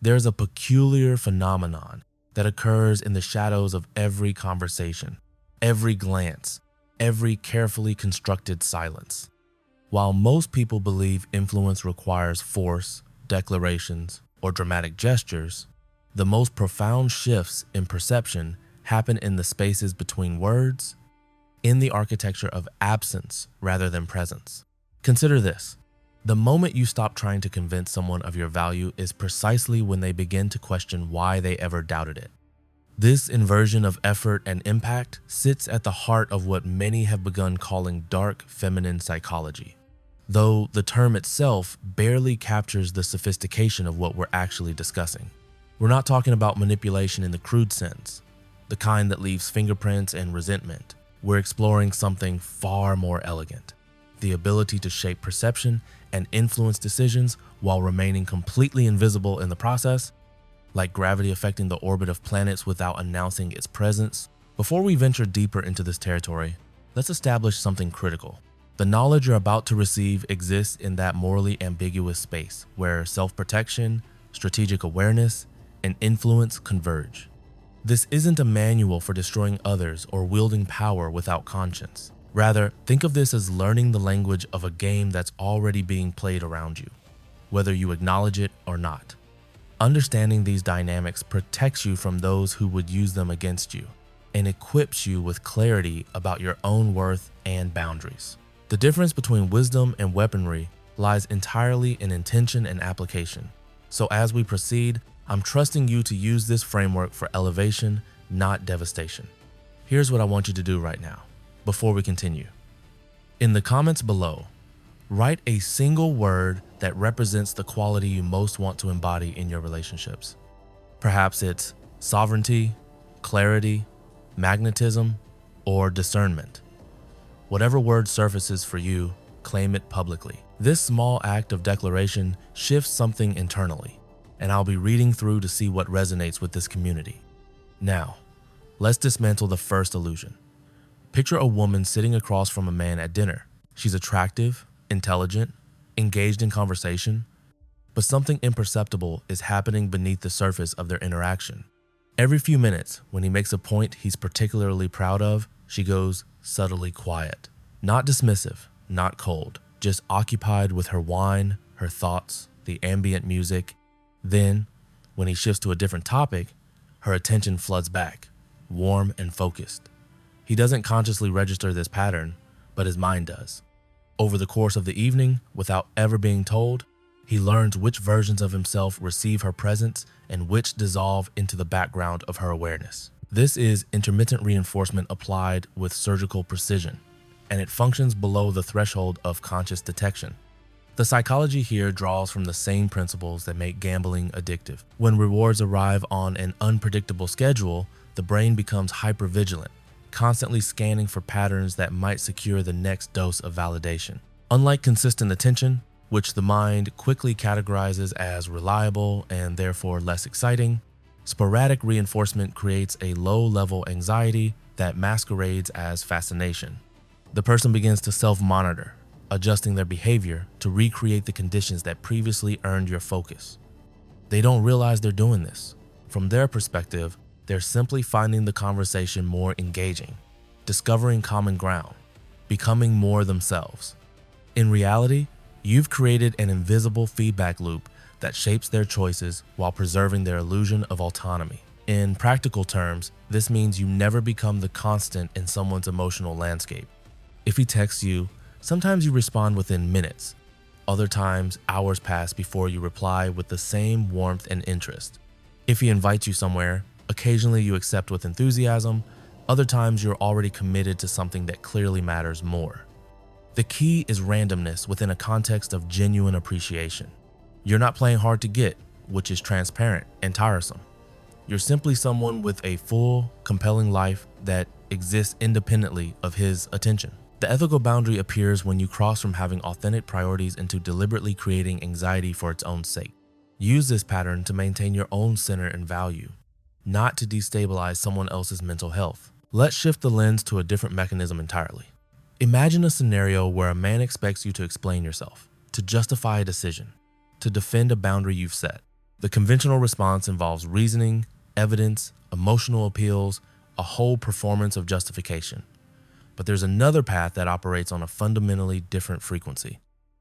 There's a peculiar phenomenon that occurs in the shadows of every conversation, every glance, every carefully constructed silence. While most people believe influence requires force, declarations, or dramatic gestures, the most profound shifts in perception happen in the spaces between words, in the architecture of absence rather than presence. Consider this. The moment you stop trying to convince someone of your value is precisely when they begin to question why they ever doubted it. This inversion of effort and impact sits at the heart of what many have begun calling dark feminine psychology, though the term itself barely captures the sophistication of what we're actually discussing. We're not talking about manipulation in the crude sense, the kind that leaves fingerprints and resentment. We're exploring something far more elegant, the ability to shape perception and influence decisions while remaining completely invisible in the process, like gravity affecting the orbit of planets without announcing its presence. Before we venture deeper into this territory, let's establish something critical. The knowledge you're about to receive exists in that morally ambiguous space where self-protection, strategic awareness, and influence converge. This isn't a manual for destroying others or wielding power without conscience. Rather, think of this as learning the language of a game that's already being played around you, whether you acknowledge it or not. Understanding these dynamics protects you from those who would use them against you and equips you with clarity about your own worth and boundaries. The difference between wisdom and weaponry lies entirely in intention and application. So as we proceed, I'm trusting you to use this framework for elevation, not devastation. Here's what I want you to do right now, before we continue. In the comments below, write a single word that represents the quality you most want to embody in your relationships. Perhaps it's sovereignty, clarity, magnetism, or discernment. Whatever word surfaces for you, claim it publicly. This small act of declaration shifts something internally, and I'll be reading through to see what resonates with this community. Now, let's dismantle the first illusion. Picture a woman sitting across from a man at dinner. She's attractive, intelligent, engaged in conversation, but something imperceptible is happening beneath the surface of their interaction. Every few minutes, when he makes a point he's particularly proud of, she goes subtly quiet. Not dismissive, not cold, just occupied with her wine, her thoughts, the ambient music. Then, when he shifts to a different topic, her attention floods back, warm and focused. He doesn't consciously register this pattern, but his mind does. Over the course of the evening, without ever being told, he learns which versions of himself receive her presence and which dissolve into the background of her awareness. This is intermittent reinforcement applied with surgical precision, and it functions below the threshold of conscious detection. The psychology here draws from the same principles that make gambling addictive. When rewards arrive on an unpredictable schedule, the brain becomes hypervigilant, constantly scanning for patterns that might secure the next dose of validation. Unlike consistent attention, which the mind quickly categorizes as reliable and therefore less exciting, sporadic reinforcement creates a low-level anxiety that masquerades as fascination. The person begins to self-monitor, adjusting their behavior to recreate the conditions that previously earned your focus. They don't realize they're doing this. From their perspective, they're simply finding the conversation more engaging, discovering common ground, becoming more themselves. In reality, you've created an invisible feedback loop that shapes their choices while preserving their illusion of autonomy. In practical terms, this means you never become the constant in someone's emotional landscape. If he texts you, sometimes you respond within minutes. Other times, hours pass before you reply with the same warmth and interest. If he invites you somewhere, occasionally you accept with enthusiasm. Other times you're already committed to something that clearly matters more. The key is randomness within a context of genuine appreciation. You're not playing hard to get, which is transparent and tiresome. You're simply someone with a full, compelling life that exists independently of his attention. The ethical boundary appears when you cross from having authentic priorities into deliberately creating anxiety for its own sake. Use this pattern to maintain your own center and value, not to destabilize someone else's mental health. Let's shift the lens to a different mechanism entirely. Imagine a scenario where a man expects you to explain yourself, to justify a decision, to defend a boundary you've set. The conventional response involves reasoning, evidence, emotional appeals, a whole performance of justification. But there's another path that operates on a fundamentally different frequency.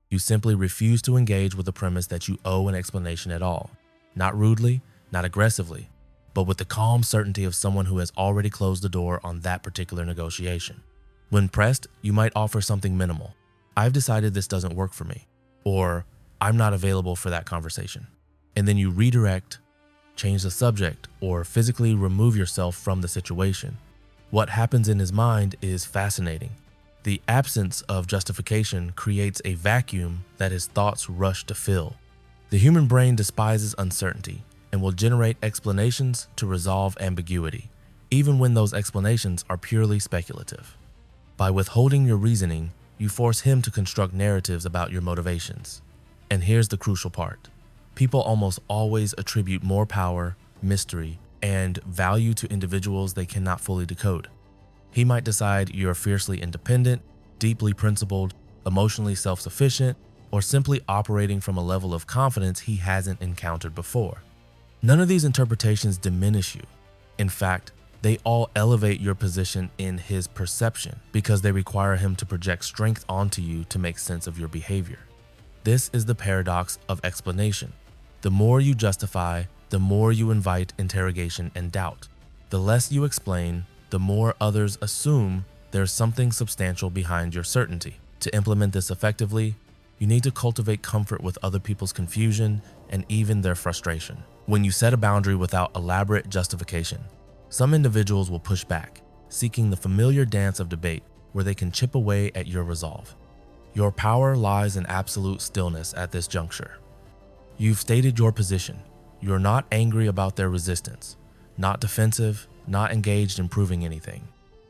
You simply refuse to engage with the premise that you owe an explanation at all. Not rudely, not aggressively, but with the calm certainty of someone who has already closed the door on that particular negotiation. When pressed, you might offer something minimal. I've decided this doesn't work for me, or I'm not available for that conversation. And then you redirect, change the subject, or physically remove yourself from the situation. What happens in his mind is fascinating. The absence of justification creates a vacuum that his thoughts rush to fill. The human brain despises uncertainty and will generate explanations to resolve ambiguity, even when those explanations are purely speculative. By withholding your reasoning, you force him to construct narratives about your motivations. And here's the crucial part. People almost always attribute more power, mystery, and value to individuals they cannot fully decode. He might decide you're fiercely independent, deeply principled, emotionally self-sufficient, or simply operating from a level of confidence he hasn't encountered before. None of these interpretations diminish you. In fact, they all elevate your position in his perception because they require him to project strength onto you to make sense of your behavior. This is the paradox of explanation. The more you justify, the more you invite interrogation and doubt. The less you explain, the more others assume there's something substantial behind your certainty. To implement this effectively, you need to cultivate comfort with other people's confusion and even their frustration. When you set a boundary without elaborate justification, some individuals will push back, seeking the familiar dance of debate where they can chip away at your resolve. Your power lies in absolute stillness at this juncture. You've stated your position. You're not angry about their resistance, not defensive, not engaged in proving anything.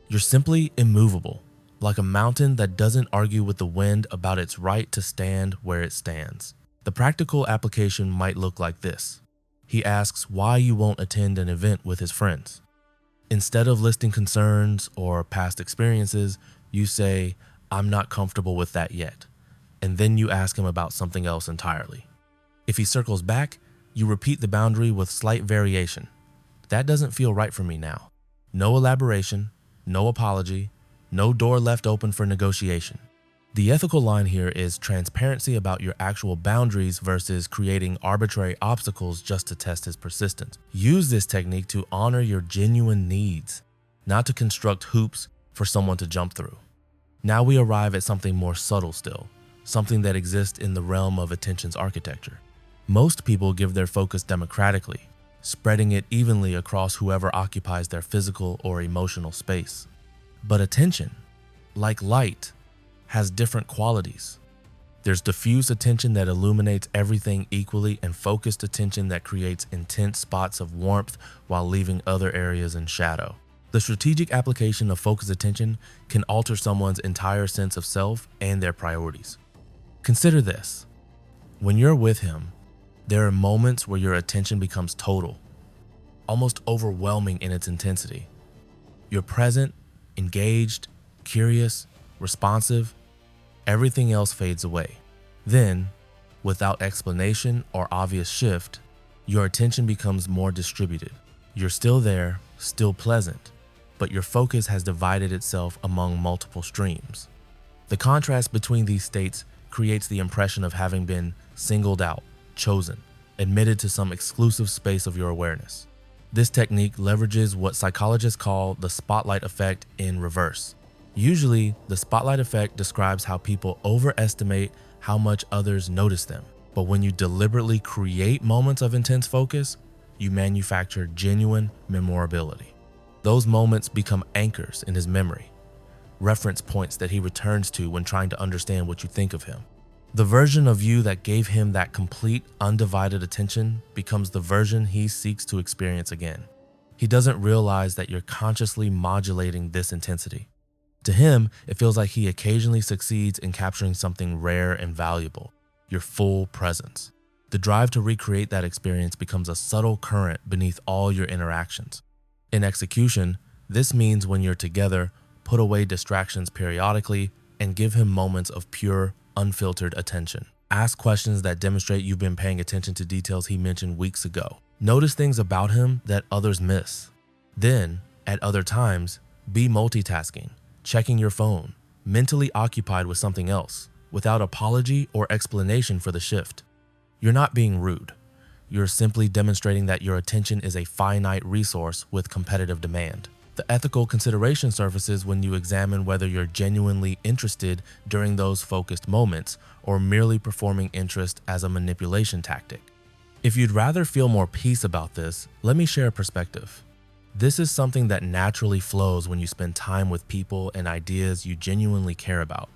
You're simply immovable, like a mountain that doesn't argue with the wind about its right to stand where it stands. The practical application might look like this. He asks why you won't attend an event with his friends. Instead of listing concerns or past experiences, you say, "I'm not comfortable with that yet." And then you ask him about something else entirely. If he circles back, you repeat the boundary with slight variation. "That doesn't feel right for me now." No elaboration, no apology, no door left open for negotiation. The ethical line here is transparency about your actual boundaries versus creating arbitrary obstacles just to test his persistence. Use this technique to honor your genuine needs, not to construct hoops for someone to jump through. Now we arrive at something more subtle still, something that exists in the realm of attention's architecture. Most people give their focus democratically, spreading it evenly across whoever occupies their physical or emotional space. But attention, like light, has different qualities. There's diffuse attention that illuminates everything equally and focused attention that creates intense spots of warmth while leaving other areas in shadow. The strategic application of focused attention can alter someone's entire sense of self and their priorities. Consider this. When you're with him, there are moments where your attention becomes total, almost overwhelming in its intensity. You're present, engaged, curious, responsive. Everything else fades away. Then, without explanation or obvious shift, your attention becomes more distributed. You're still there, still pleasant, but your focus has divided itself among multiple streams. The contrast between these states creates the impression of having been singled out, chosen, admitted to some exclusive space of your awareness. This technique leverages what psychologists call the spotlight effect in reverse. Usually, the spotlight effect describes how people overestimate how much others notice them. But when you deliberately create moments of intense focus, you manufacture genuine memorability. Those moments become anchors in his memory, reference points that he returns to when trying to understand what you think of him. The version of you that gave him that complete, undivided attention becomes the version he seeks to experience again. He doesn't realize that you're consciously modulating this intensity. To him, it feels like he occasionally succeeds in capturing something rare and valuable, your full presence. The drive to recreate that experience becomes a subtle current beneath all your interactions. In execution, this means when you're together, put away distractions periodically and give him moments of pure, unfiltered attention. Ask questions that demonstrate you've been paying attention to details he mentioned weeks ago. Notice things about him that others miss. Then, at other times, be multitasking, checking your phone, mentally occupied with something else, without apology or explanation for the shift. You're not being rude. You're simply demonstrating that your attention is a finite resource with competitive demand. The ethical consideration surfaces when you examine whether you're genuinely interested during those focused moments or merely performing interest as a manipulation tactic. If you'd rather feel more peace about this, let me share a perspective. This is something that naturally flows when you spend time with people and ideas you genuinely care about.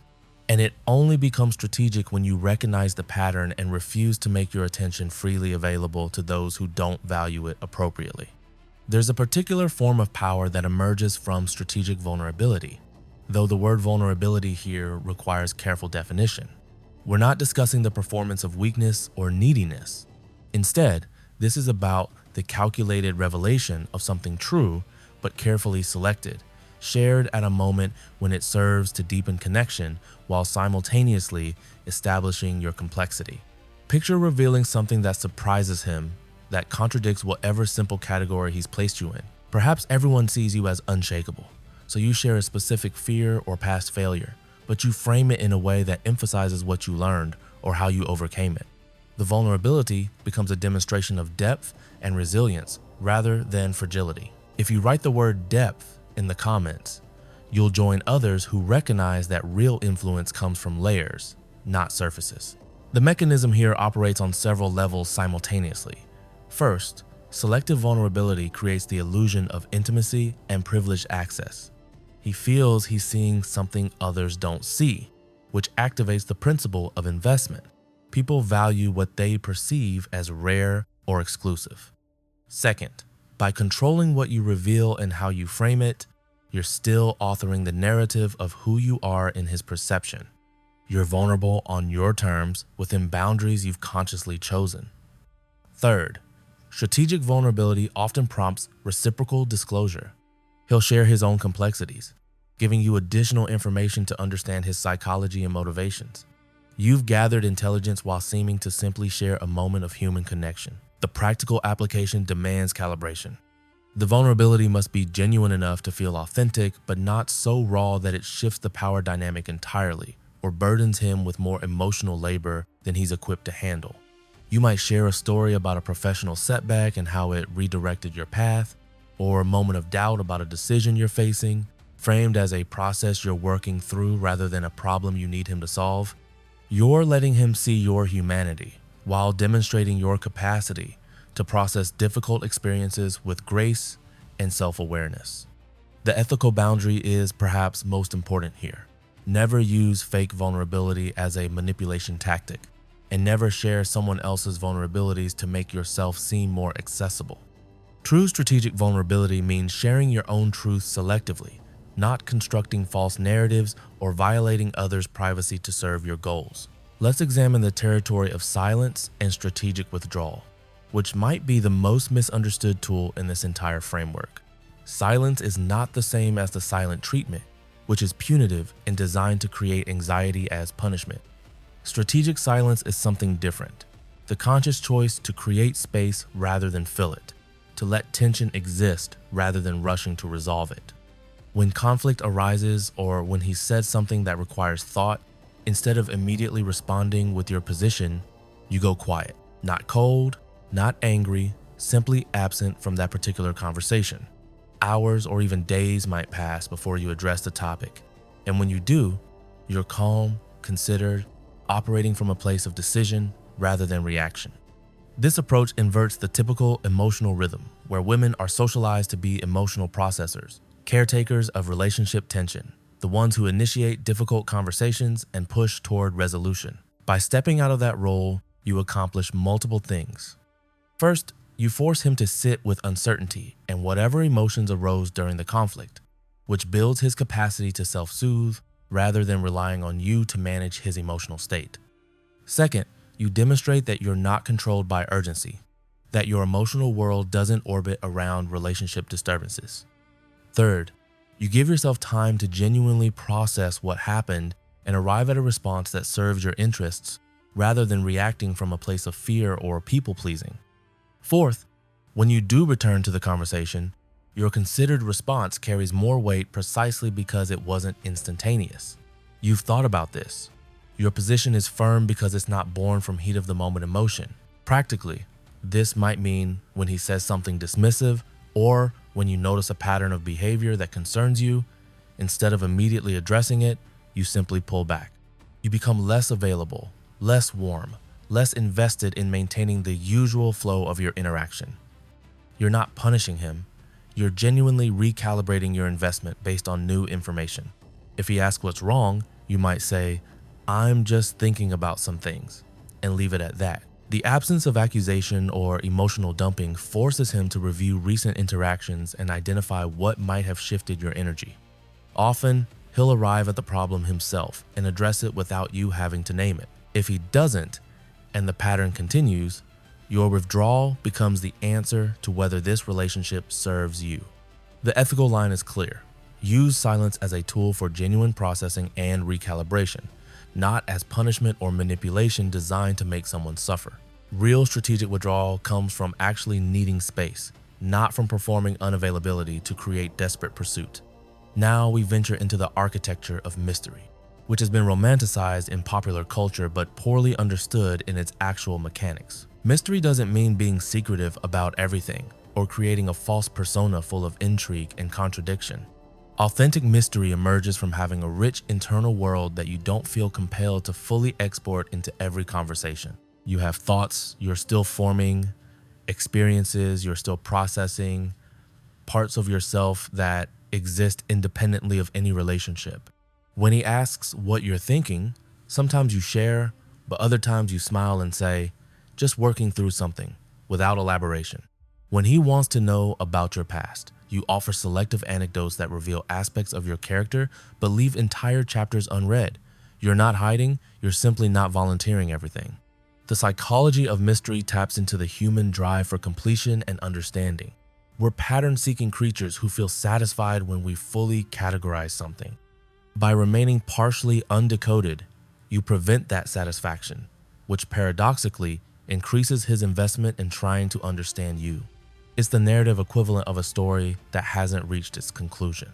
And it only becomes strategic when you recognize the pattern and refuse to make your attention freely available to those who don't value it appropriately. There's a particular form of power that emerges from strategic vulnerability, though the word vulnerability here requires careful definition. We're not discussing the performance of weakness or neediness. Instead, this is about the calculated revelation of something true but carefully selected, shared at a moment when it serves to deepen connection while simultaneously establishing your complexity. Picture revealing something that surprises him, that contradicts whatever simple category he's placed you in. Perhaps everyone sees you as unshakable, so you share a specific fear or past failure, but you frame it in a way that emphasizes what you learned or how you overcame it. The vulnerability becomes a demonstration of depth and resilience rather than fragility. If you write the word depth in the comments, you'll join others who recognize that real influence comes from layers, not surfaces. The mechanism here operates on several levels simultaneously. First, selective vulnerability creates the illusion of intimacy and privileged access. He feels he's seeing something others don't see, which activates the principle of investment. People value what they perceive as rare or exclusive. Second, by controlling what you reveal and how you frame it, you're still authoring the narrative of who you are in his perception. You're vulnerable on your terms within boundaries you've consciously chosen. Third, strategic vulnerability often prompts reciprocal disclosure. He'll share his own complexities, giving you additional information to understand his psychology and motivations. You've gathered intelligence while seeming to simply share a moment of human connection. The practical application demands calibration. The vulnerability must be genuine enough to feel authentic, but not so raw that it shifts the power dynamic entirely or burdens him with more emotional labor than he's equipped to handle. You might share a story about a professional setback and how it redirected your path, or a moment of doubt about a decision you're facing, framed as a process you're working through rather than a problem you need him to solve. You're letting him see your humanity while demonstrating your capacity to process difficult experiences with grace and self-awareness. The ethical boundary is perhaps most important here. Never use fake vulnerability as a manipulation tactic, and never share someone else's vulnerabilities to make yourself seem more accessible. True strategic vulnerability means sharing your own truth selectively, not constructing false narratives or violating others' privacy to serve your goals. Let's examine the territory of silence and strategic withdrawal, which might be the most misunderstood tool in this entire framework. Silence is not the same as the silent treatment, which is punitive and designed to create anxiety as punishment. Strategic silence is something different. The conscious choice to create space rather than fill it, to let tension exist rather than rushing to resolve it. When conflict arises or when he says something that requires thought, instead of immediately responding with your position, you go quiet. Not cold, not angry, simply absent from that particular conversation. Hours or even days might pass before you address the topic. And when you do, you're calm, considered, operating from a place of decision rather than reaction. This approach inverts the typical emotional rhythm, where women are socialized to be emotional processors, caretakers of relationship tension, the ones who initiate difficult conversations and push toward resolution. By stepping out of that role, you accomplish multiple things. First, you force him to sit with uncertainty and whatever emotions arose during the conflict, which builds his capacity to self-soothe rather than relying on you to manage his emotional state. Second, you demonstrate that you're not controlled by urgency, that your emotional world doesn't orbit around relationship disturbances. Third, you give yourself time to genuinely process what happened and arrive at a response that serves your interests rather than reacting from a place of fear or people-pleasing. Fourth, when you do return to the conversation, your considered response carries more weight precisely because it wasn't instantaneous. You've thought about this. Your position is firm because it's not born from heat of the moment emotion. Practically, this might mean when he says something dismissive or when you notice a pattern of behavior that concerns you, instead of immediately addressing it, you simply pull back. You become less available, less warm, less invested in maintaining the usual flow of your interaction. You're not punishing him. You're genuinely recalibrating your investment based on new information. If he asks what's wrong, you might say, "I'm just thinking about some things," and leave it at that. The absence of accusation or emotional dumping forces him to review recent interactions and identify what might have shifted your energy. Often, he'll arrive at the problem himself and address it without you having to name it. If he doesn't, and the pattern continues, your withdrawal becomes the answer to whether this relationship serves you. The ethical line is clear. Use silence as a tool for genuine processing and recalibration, not as punishment or manipulation designed to make someone suffer. Real strategic withdrawal comes from actually needing space, not from performing unavailability to create desperate pursuit. Now we venture into the architecture of mystery, which has been romanticized in popular culture but poorly understood in its actual mechanics. Mystery doesn't mean being secretive about everything or creating a false persona full of intrigue and contradiction. Authentic mystery emerges from having a rich internal world that you don't feel compelled to fully export into every conversation. You have thoughts you're still forming, experiences you're still processing, parts of yourself that exist independently of any relationship. When he asks what you're thinking, sometimes you share, but other times you smile and say, "Just working through something," without elaboration. When he wants to know about your past, you offer selective anecdotes that reveal aspects of your character but leave entire chapters unread. You're not hiding, you're simply not volunteering everything. The psychology of mystery taps into the human drive for completion and understanding. We're pattern-seeking creatures who feel satisfied when we fully categorize something. By remaining partially undecoded, you prevent that satisfaction, which paradoxically increases his investment in trying to understand you. It's the narrative equivalent of a story that hasn't reached its conclusion.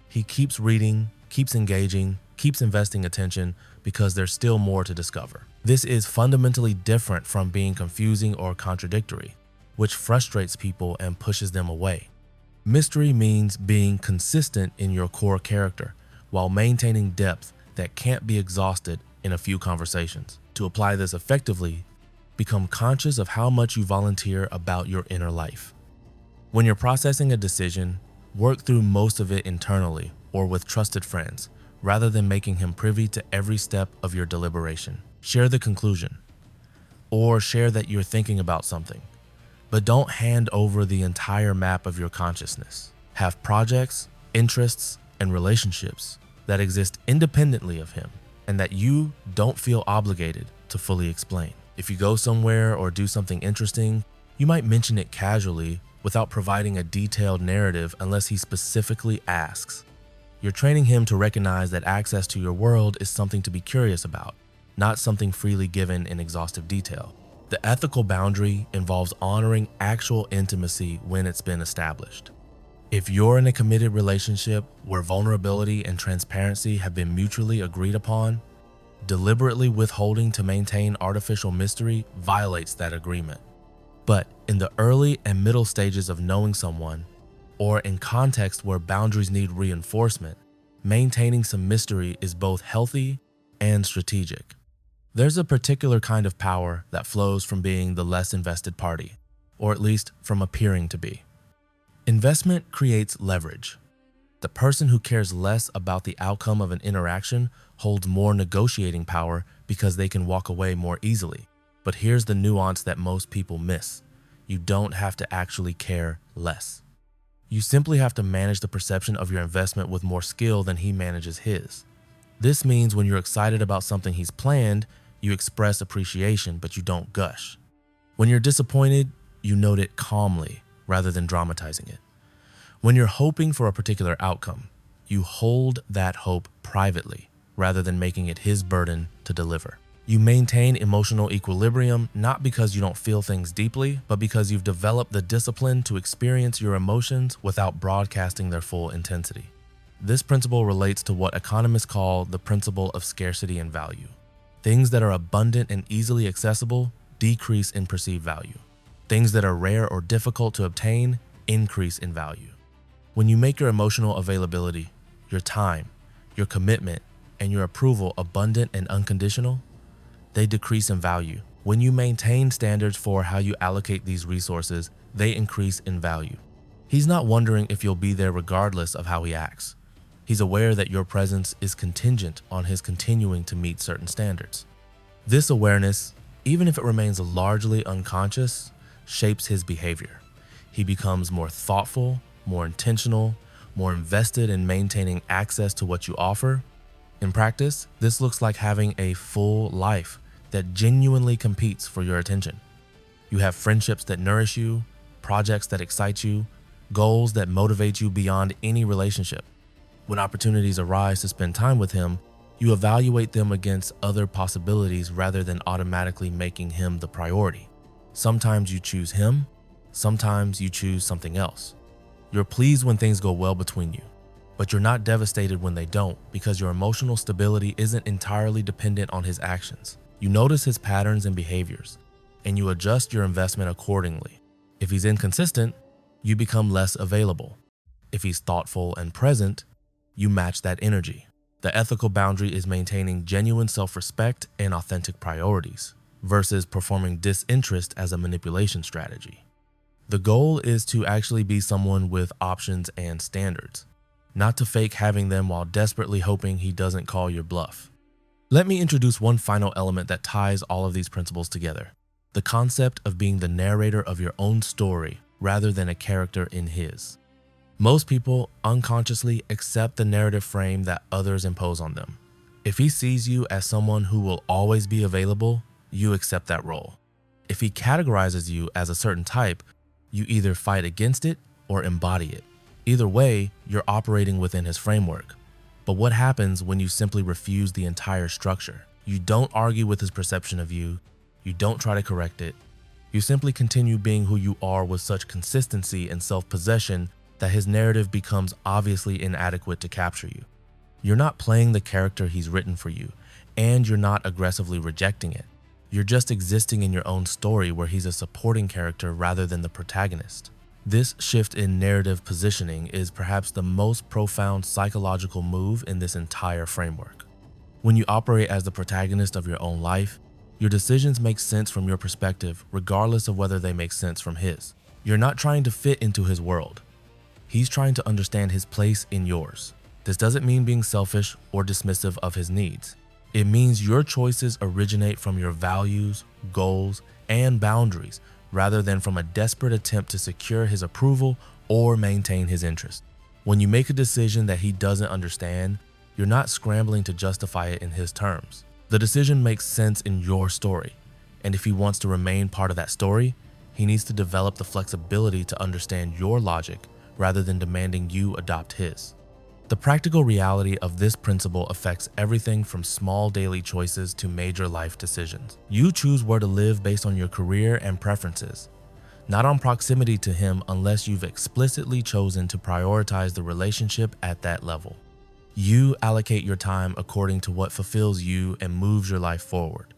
He keeps reading, keeps engaging, keeps investing attention because there's still more to discover. This is fundamentally different from being confusing or contradictory, which frustrates people and pushes them away. Mystery means being consistent in your core character while maintaining depth that can't be exhausted in a few conversations. To apply this effectively, become conscious of how much you volunteer about your inner life. When you're processing a decision, work through most of it internally or with trusted friends, rather than making him privy to every step of your deliberation. Share the conclusion, or share that you're thinking about something, but don't hand over the entire map of your consciousness. Have projects, interests, and relationships that exist independently of him and that you don't feel obligated to fully explain. If you go somewhere or do something interesting, you might mention it casually without providing a detailed narrative unless he specifically asks. You're training him to recognize that access to your world is something to be curious about, not something freely given in exhaustive detail. The ethical boundary involves honoring actual intimacy when it's been established. If you're in a committed relationship where vulnerability and transparency have been mutually agreed upon, deliberately withholding to maintain artificial mystery violates that agreement. But in the early and middle stages of knowing someone, or in contexts where boundaries need reinforcement, maintaining some mystery is both healthy and strategic. There's a particular kind of power that flows from being the less invested party, or at least from appearing to be. Investment creates leverage. The person who cares less about the outcome of an interaction holds more negotiating power because they can walk away more easily. But here's the nuance that most people miss. You don't have to actually care less. You simply have to manage the perception of your investment with more skill than he manages his. This means when you're excited about something he's planned, you express appreciation, but you don't gush. When you're disappointed, you note it calmly rather than dramatizing it. When you're hoping for a particular outcome, you hold that hope privately rather than making it his burden to deliver. You maintain emotional equilibrium not because you don't feel things deeply, but because you've developed the discipline to experience your emotions without broadcasting their full intensity. This principle relates to what economists call the principle of scarcity and value. Things that are abundant and easily accessible decrease in perceived value. Things that are rare or difficult to obtain increase in value. When you make your emotional availability, your time, your commitment, and your approval abundant and unconditional, they decrease in value. When you maintain standards for how you allocate these resources, they increase in value. He's not wondering if you'll be there regardless of how he acts. He's aware that your presence is contingent on his continuing to meet certain standards. This awareness, even if it remains largely unconscious, shapes his behavior. He becomes more thoughtful, more intentional, more invested in maintaining access to what you offer. In practice, this looks like having a full life that genuinely competes for your attention. You have friendships that nourish you, projects that excite you, goals that motivate you beyond any relationship. When opportunities arise to spend time with him, you evaluate them against other possibilities rather than automatically making him the priority. Sometimes you choose him, sometimes you choose something else. You're pleased when things go well between you, but you're not devastated when they don't because your emotional stability isn't entirely dependent on his actions. You notice his patterns and behaviors, and you adjust your investment accordingly. If he's inconsistent, you become less available. If he's thoughtful and present, you match that energy. The ethical boundary is maintaining genuine self-respect and authentic priorities versus performing disinterest as a manipulation strategy. The goal is to actually be someone with options and standards, not to fake having them while desperately hoping he doesn't call your bluff. Let me introduce one final element that ties all of these principles together: the concept of being the narrator of your own story rather than a character in his. Most people unconsciously accept the narrative frame that others impose on them. If he sees you as someone who will always be available, you accept that role. If he categorizes you as a certain type, you either fight against it or embody it. Either way, you're operating within his framework. But what happens when you simply refuse the entire structure? You don't argue with his perception of you. You don't try to correct it. You simply continue being who you are with such consistency and self-possession that his narrative becomes obviously inadequate to capture you. You're not playing the character he's written for you, and you're not aggressively rejecting it. You're just existing in your own story where he's a supporting character rather than the protagonist. This shift in narrative positioning is perhaps the most profound psychological move in this entire framework. When you operate as the protagonist of your own life, your decisions make sense from your perspective regardless of whether they make sense from his. You're not trying to fit into his world. He's trying to understand his place in yours. This doesn't mean being selfish or dismissive of his needs. It means your choices originate from your values, goals, and boundaries rather than from a desperate attempt to secure his approval or maintain his interest. When you make a decision that he doesn't understand, you're not scrambling to justify it in his terms. The decision makes sense in your story, and if he wants to remain part of that story, he needs to develop the flexibility to understand your logic rather than demanding you adopt his. The practical reality of this principle affects everything from small daily choices to major life decisions. You choose where to live based on your career and preferences, not on proximity to him unless you've explicitly chosen to prioritize the relationship at that level. You allocate your time according to what fulfills you and moves your life forward.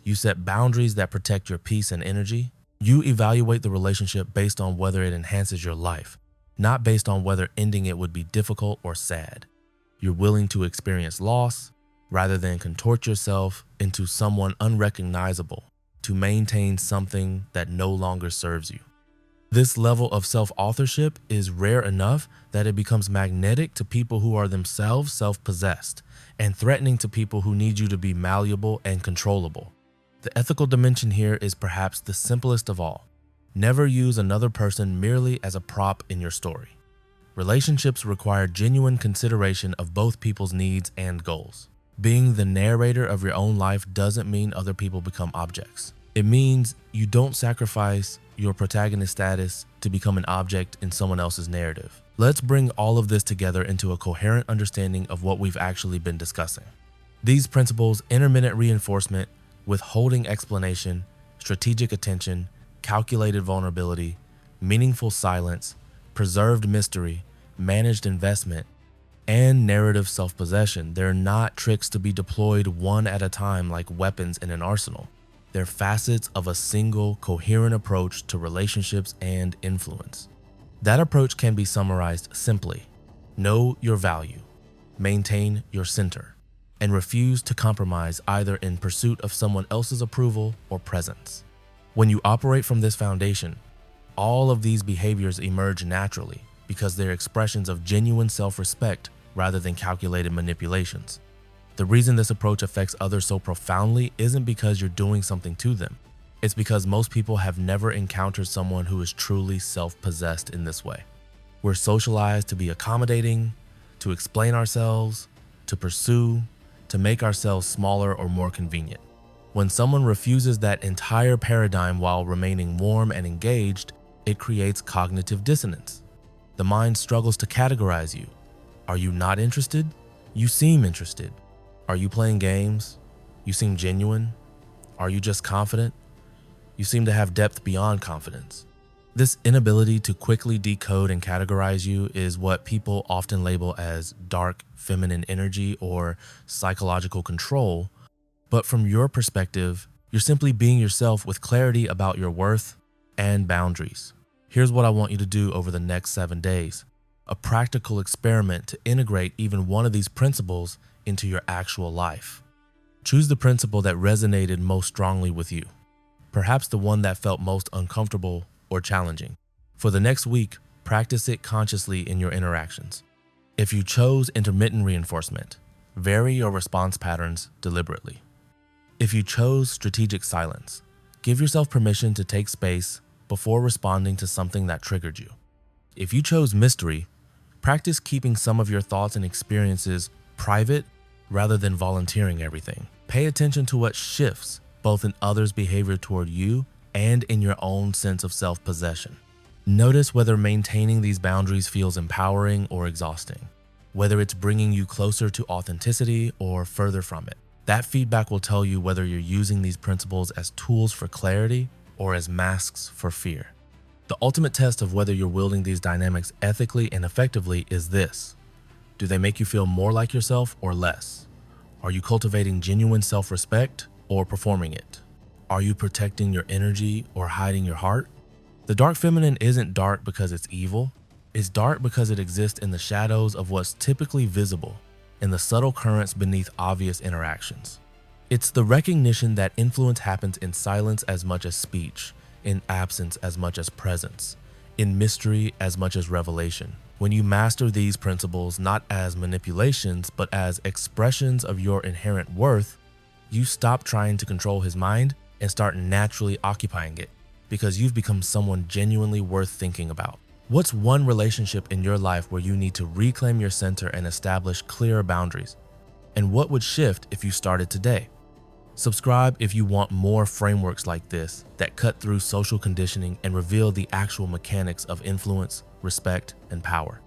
You set boundaries that protect your peace and energy. You evaluate the relationship based on whether it enhances your life, not based on whether ending it would be difficult or sad. You're willing to experience loss rather than contort yourself into someone unrecognizable to maintain something that no longer serves you. This level of self-authorship is rare enough that it becomes magnetic to people who are themselves self-possessed and threatening to people who need you to be malleable and controllable. The ethical dimension here is perhaps the simplest of all. Never use another person merely as a prop in your story. Relationships require genuine consideration of both people's needs and goals. Being the narrator of your own life doesn't mean other people become objects. It means you don't sacrifice your protagonist status to become an object in someone else's narrative. Let's bring all of this together into a coherent understanding of what we've actually been discussing. These principles, intermittent reinforcement, withholding explanation, strategic attention, calculated vulnerability, meaningful silence, preserved mystery, managed investment, and narrative self-possession. They're not tricks to be deployed one at a time like weapons in an arsenal. They're facets of a single, coherent approach to relationships and influence. That approach can be summarized simply: know your value, maintain your center, and refuse to compromise either in pursuit of someone else's approval or presence. When you operate from this foundation, all of these behaviors emerge naturally because they're expressions of genuine self-respect rather than calculated manipulations. The reason this approach affects others so profoundly isn't because you're doing something to them. It's because most people have never encountered someone who is truly self-possessed in this way. We're socialized to be accommodating, to explain ourselves, to pursue, to make ourselves smaller or more convenient. When someone refuses that entire paradigm while remaining warm and engaged, it creates cognitive dissonance. The mind struggles to categorize you. Are you not interested? You seem interested. Are you playing games? You seem genuine. Are you just confident? You seem to have depth beyond confidence. This inability to quickly decode and categorize you is what people often label as dark feminine energy or psychological control. But from your perspective, you're simply being yourself with clarity about your worth and boundaries. Here's what I want you to do over the next 7 days: a practical experiment to integrate even one of these principles into your actual life. Choose the principle that resonated most strongly with you, perhaps the one that felt most uncomfortable or challenging. For the next week, practice it consciously in your interactions. If you chose intermittent reinforcement, vary your response patterns deliberately. If you chose strategic silence, give yourself permission to take space before responding to something that triggered you. If you chose mystery, practice keeping some of your thoughts and experiences private rather than volunteering everything. Pay attention to what shifts, both in others' behavior toward you and in your own sense of self-possession. Notice whether maintaining these boundaries feels empowering or exhausting, whether it's bringing you closer to authenticity or further from it. That feedback will tell you whether you're using these principles as tools for clarity or as masks for fear. The ultimate test of whether you're wielding these dynamics ethically and effectively is this: do they make you feel more like yourself or less? Are you cultivating genuine self-respect or performing it? Are you protecting your energy or hiding your heart? The dark feminine isn't dark because it's evil. It's dark because it exists in the shadows of what's typically visible, in the subtle currents beneath obvious interactions. It's the recognition that influence happens in silence as much as speech, in absence as much as presence, in mystery as much as revelation. When you master these principles not as manipulations, but as expressions of your inherent worth, you stop trying to control his mind and start naturally occupying it, because you've become someone genuinely worth thinking about. What's one relationship in your life where you need to reclaim your center and establish clearer boundaries? And what would shift if you started today? Subscribe if you want more frameworks like this that cut through social conditioning and reveal the actual mechanics of influence, respect, and power.